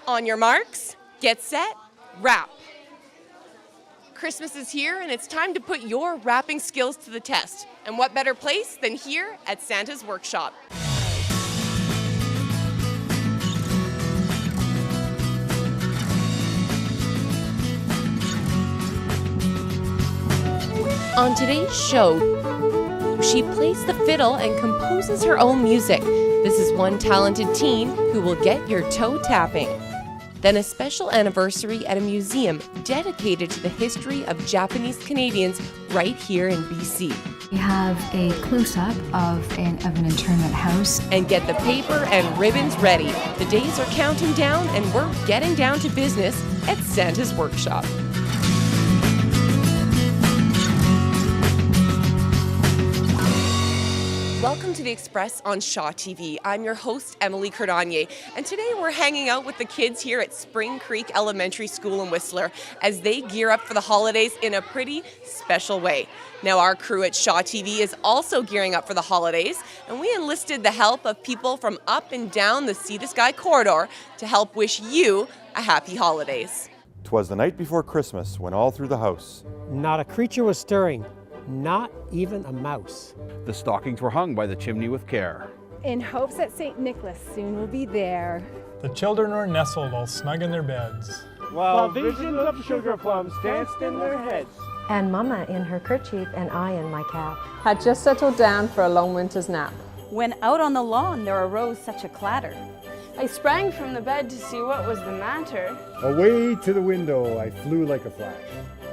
On your marks, get set, wrap. Christmas is here and it's time to put your wrapping skills to the test. And what better place than here at Santa's Workshop? On today's show, she plays the fiddle and composes her own music. This is one talented teen who will get your toe tapping. Then a special anniversary at a museum dedicated to the history of Japanese Canadians right here in BC. We have a close-up of an internment house. And get the paper and ribbons ready. The days are counting down and we're getting down to business at Santa's Workshop. Welcome to The Express on Shaw TV. I'm your host, Emily Cardanier, and today we're hanging out with the kids here at Spring Creek Elementary School in Whistler as they gear up for the holidays in a pretty special way. Now, our crew at Shaw TV is also gearing up for the holidays, and we enlisted the help of people from up and down the Sea to Sky corridor to help wish you a happy holidays. 'Twas the night before Christmas when all through the house not a creature was stirring, not even a mouse. The stockings were hung by the chimney with care, in hopes that St. Nicholas soon will be there. The children were nestled all snug in their beds, while visions of sugar plums danced in their heads. And Mama in her kerchief and I in my cap had just settled down for a long winter's nap. When out on the lawn there arose such a clatter. I sprang from the bed to see what was the matter. Away to the window I flew like a flash,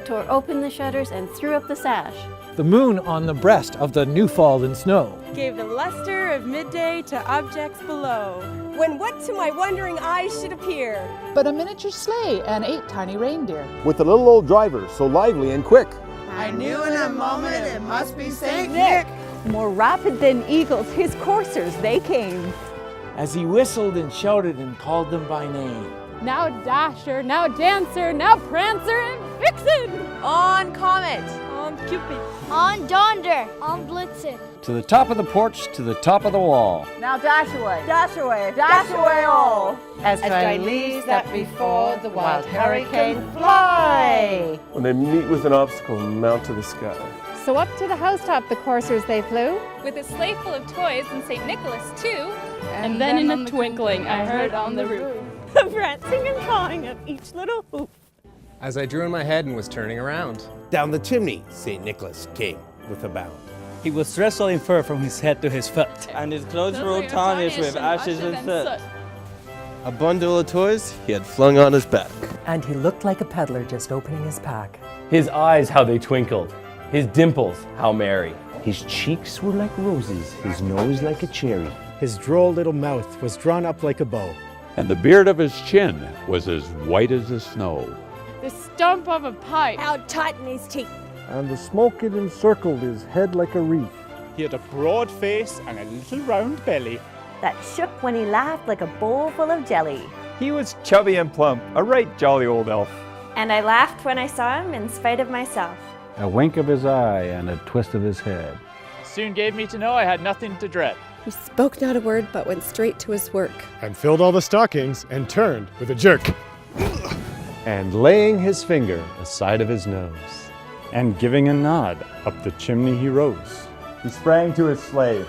tore open the shutters and threw up the sash. The moon on the breast of the new fallen snow gave the luster of midday to objects below. When what to my wondering eyes should appear but a miniature sleigh and 8 tiny reindeer, with a little old driver so lively and quick. I knew in a moment it must be Saint Nick. More rapid than eagles, his coursers they came. As he whistled and shouted and called them by name. Now Dasher, now Dancer, now Prancer and Vixen! On Comet, on Cupid, on Donder, on Blitzen. to the top of the porch, to the top of the wall. Now dash away, dash away, dash away all. As dry leaves that before the wild hurricane fly. When they meet with an obstacle, mount to the sky. So up to the housetop the coursers they flew, with a sleigh full of toys and St. Nicholas too. And then in a twinkling I heard on the roof the prancing and pawing of each little hoof. As I drew in my head and was turning around, down the chimney St. Nicholas came with a bound. He was dressed all in fur from his head to his foot, and his clothes were all tarnished with ashes and soot. A bundle of toys he had flung on his back. And he looked like a peddler just opening his pack. His eyes, how they twinkled. His dimples, how merry. His cheeks were like roses, his nose like a cherry. His droll little mouth was drawn up like a bow. And the beard of his chin was as white as the snow. The stump of a pipe out tight in his teeth. And the smoke it encircled his head like a wreath. He had a broad face and a little round belly that shook when he laughed like a bowl full of jelly. He was chubby and plump, a right jolly old elf. And I laughed when I saw him in spite of myself. A wink of his eye and a twist of his head soon gave me to know I had nothing to dread. He spoke not a word but went straight to his work. And filled all the stockings and turned with a jerk. And laying his finger aside of his nose. And giving a nod, up the chimney he rose. He sprang to his sleigh.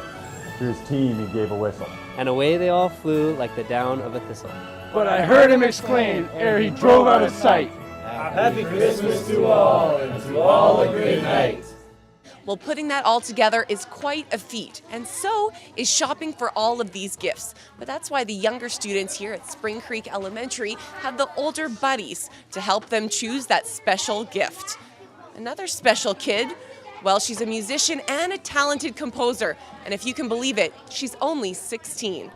To his team he gave a whistle. And away they all flew like the down of a thistle. But I heard him exclaim ere he drove out of sight, Happy Christmas to all, and to all a great night. Well, putting that all together is quite a feat, and so is shopping for all of these gifts. But that's why the younger students here at Spring Creek Elementary have the older buddies to help them choose that special gift. Another special kid, well, she's a musician and a talented composer, and if you can believe it, she's only 16.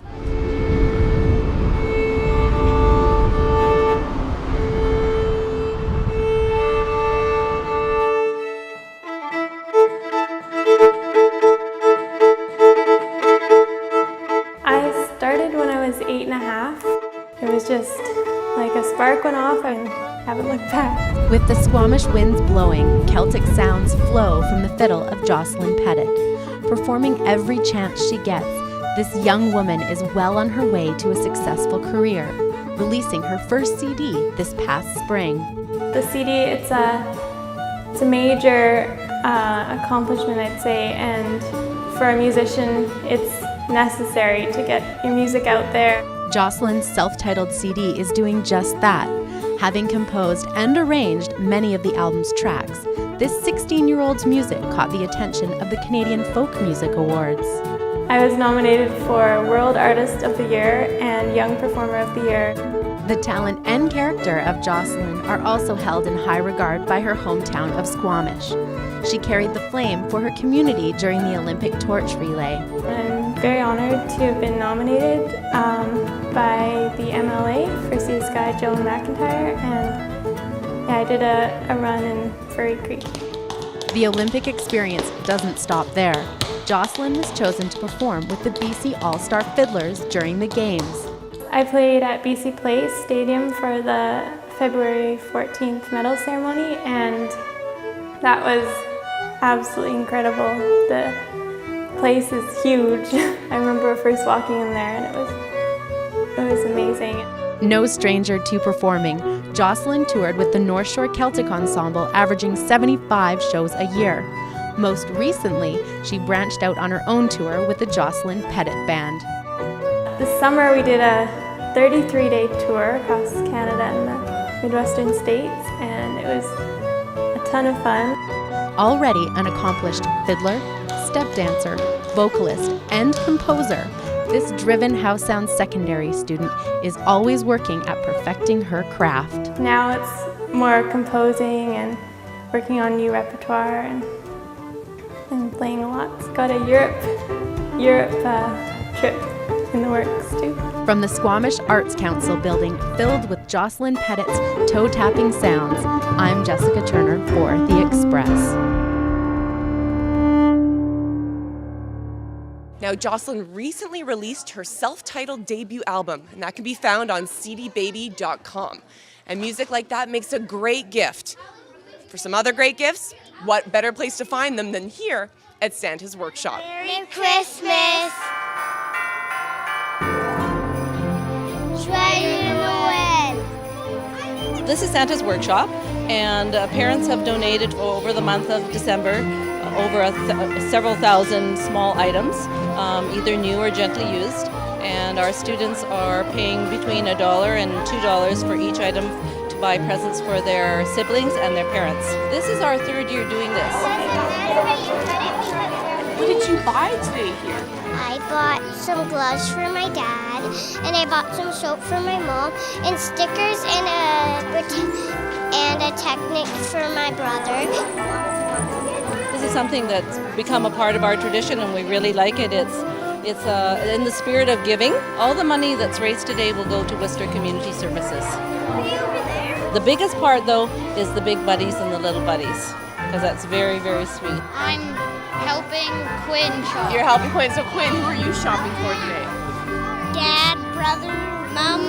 It was just like a spark went off and haven't looked back. With the Squamish winds blowing, Celtic sounds flow from the fiddle of Jocelyn Pettit. Performing every chance she gets, this young woman is well on her way to a successful career. releasing her first CD this past spring. The CD, it's a major accomplishment, I'd say, and for a musician, it's necessary to get your music out there. Jocelyn's self-titled CD is doing just that. Having composed and arranged many of the album's tracks, this 16-year-old's music caught the attention of the Canadian Folk Music Awards. I was nominated for World Artist of the Year and Young Performer of the Year. The talent and character of Jocelyn are also held in high regard by her hometown of Squamish. She carried the flame for her community during the Olympic torch relay. I'm very honored to have been nominated by the MLA for Sea to Sky Jill McIntyre, and I did a run in Furry Creek. The Olympic experience doesn't stop there. Jocelyn was chosen to perform with the BC All-Star Fiddlers during the Games. I played at BC Place Stadium for the February 14th medal ceremony, and that was absolutely incredible. The place is huge. I remember first walking in there, and it was amazing. No stranger to performing, Jocelyn toured with the North Shore Celtic Ensemble, averaging 75 shows a year. Most recently, she branched out on her own tour with the Jocelyn Pettit Band. This summer we did a 33-day tour across Canada and the Midwestern states, and it was a ton of fun. Already an accomplished fiddler, step dancer, vocalist, and composer, this driven House Sound Secondary student is always working at perfecting her craft. Now it's more composing and working on new repertoire and playing a lot. It's got a Europe trip in the works too. From the Squamish Arts Council building filled with Jocelyn Pettit's toe-tapping sounds, I'm Jessica Turner for The Express. Now, Jocelyn recently released her self-titled debut album, and that can be found on cdbaby.com. And music like that makes a great gift. For some other great gifts, what better place to find them than here at Santa's Workshop? Merry Christmas! Joyeux Noël! This is Santa's Workshop, and parents have donated over the month of December over several thousand small items, either new or gently used, and our students are paying between $1 and $2 for each item to buy presents for their siblings and their parents. This is our third year doing this. What did you buy today here? I bought some gloves for my dad, and I bought some soap for my mom, and stickers and a Technic for my brother. This is something that's become a part of our tradition, and we really like it. It's in the spirit of giving. All the money that's raised today will go to Whistler Community Services. The biggest part, though, is the big buddies and the little buddies, because that's very, very sweet. I'm helping Quinn shop. You're helping Quinn. So Quinn, who are you shopping for today? Dad, brother, mom.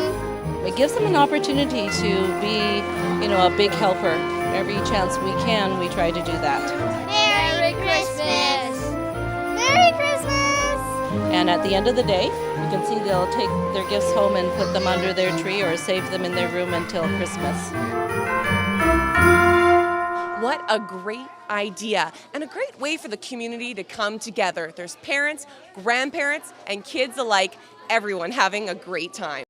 It gives them an opportunity to be, a big helper. Every chance we can, we try to do that. Merry Christmas! Merry Christmas! And at the end of the day, you can see they'll take their gifts home and put them under their tree or save them in their room until Christmas. What a great idea, and a great way for the community to come together. There's parents, grandparents, and kids alike, everyone having a great time.